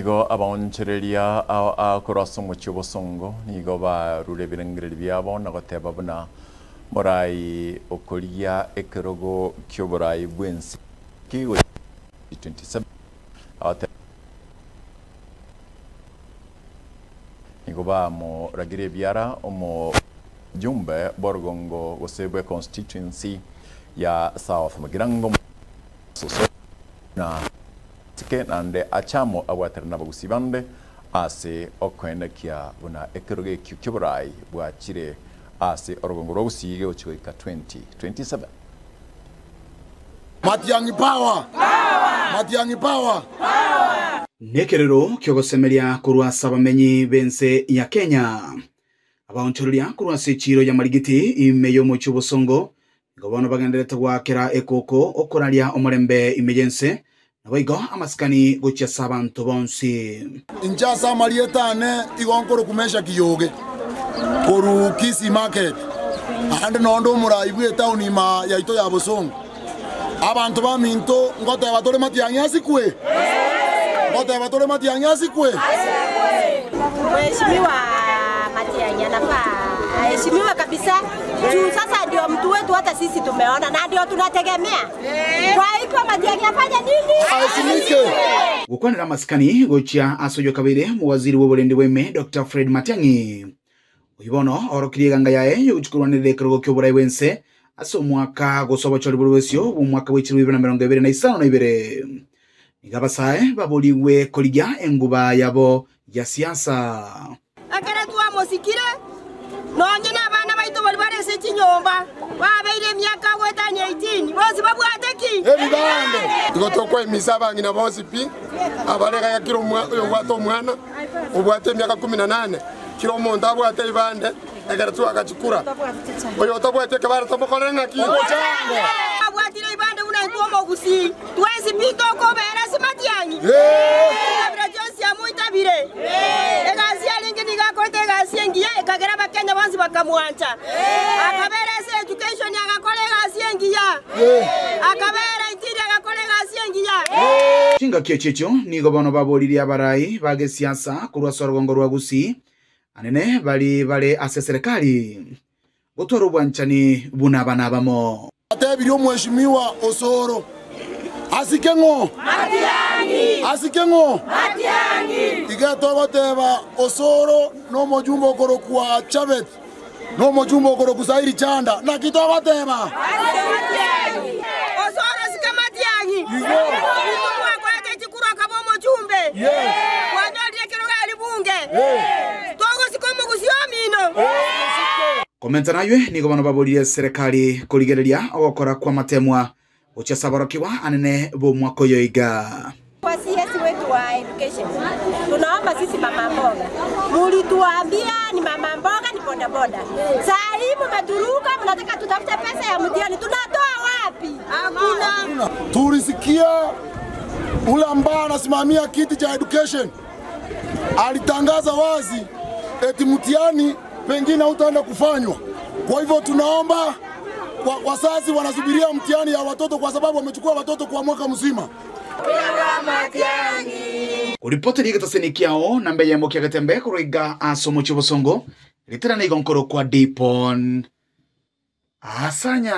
이거 아바온체레리아 아코라소 모치보송고 이거 바 루레비랭그레비아보 나고테바브나 모라이 오코리아 에크로고 큐보라이 부엔시 키고 27 아테 이거 바모 라기레비아라 오모 jumbe borgongo osebwe constituency ya South Magrango soso na tike nande achamo awaterna bagusibande ase okwenda kia una ekeroge kyuburai bwa chire ase orgongo rosige ochika 2027 Matiangi power Matiangi power Nekerero kyogosemeria kurwa sabamenyi bense ya Kenya Abaonchoria kurwa sechiro ya marigiti imeyo mu cyubusongo ngobono bagenderete gwakera ekoko okoralia omurembe imejense nabaigo amaskani gocha sabantu bonsi Injasa marietane igonkoro kumesha kiyoge koru kisi market ande nondo muraibu etauni ma yaito ya bosongo abantu baminto ngote batore matianyasi kwe ngote batore matianyasi kwe Mheshimiwa Matiang'i anafaa aheshimiwe kabisa. Juu sasa ndio mtu wetu, hata sisi tumeona na ndio tunategemea. Kwa hiyo Matiang'i afanye nini? Aheshimike. Gukwanira maskani gocha asojo kabire mu waziri w'uburendi weme Dr. Fred Matiang'i uyibono orokiriye ganga yae yuchukuranire kirogo cy'uburai wense aso mwaka gosoba cyo burwesyo mu mwaka w'2022 Igabasae baboliwe kolijya enguba yabo ya siasa Akara tuwa mosikire nonye n'abana baito bali barese kinyomba babeire myaka gwetani 18 bose babwateki Ebigande igotokwa emisaba ngina bose pi abarega ya kiro mwato mwana ubwate myaka 18 kiro monta abwate ibande agara tuwa akachukura oyo tabwate kabara tabokorenga ki abwatire ibande una ntomo gusi twezi pito ko bera Matiang'i Josi amuitabire egasi alingi nigakote egasi engiya ekagera bakenya bonsi bakamwancha akabera education agakora egasi engiya akabera intiri agakora egasi engiya Chinga kyechecho nigo bano baboliri abarai bage siasa kurwa sorgongo rwa gusi anene bali ase serikali gutoro bwanchani bunabana bamo Atebiri mheshimiwa Osoro Asikengo Matiang'i Asikengo Matiang'i Igato bateba Osoro no mojumbo koro kwa Chabet no mojumbo koro kusairi chanda na kito bateba Matiang'i Osoro sika Matiang'i kwa kwa chikuru akabo mojumbe kwa ndio kiroga alibunge tongo sikomo kusiomino Komenta nayo nigo bano baboliri serikali koligereria ogokora kwa matemwa Ucha sabarokiwa anene bo mwako yoiga. Kwa CS wetu wa education, tunaomba sisi mama mboga. Mulituambia ni mama mboga ni boda boda. Saa hii mmeturuka mnataka tutafute pesa ya mtihani. Tunatoa wapi? Hakuna. Tulisikia ule ambaye anasimamia kiti cha education alitangaza wazi eti mtihani pengine utaenda kufanywa. Kwa hivyo tunaomba wazazi wanasubiria mtihani ya watoto kwa sababu wamechukua watoto kwa mwaka mzima. Uripoti liga tasenikiao nambe ya mokia gatembe kuroiga asomo chibosongo. Litera na igonkoro kwa Dipon. Asanya.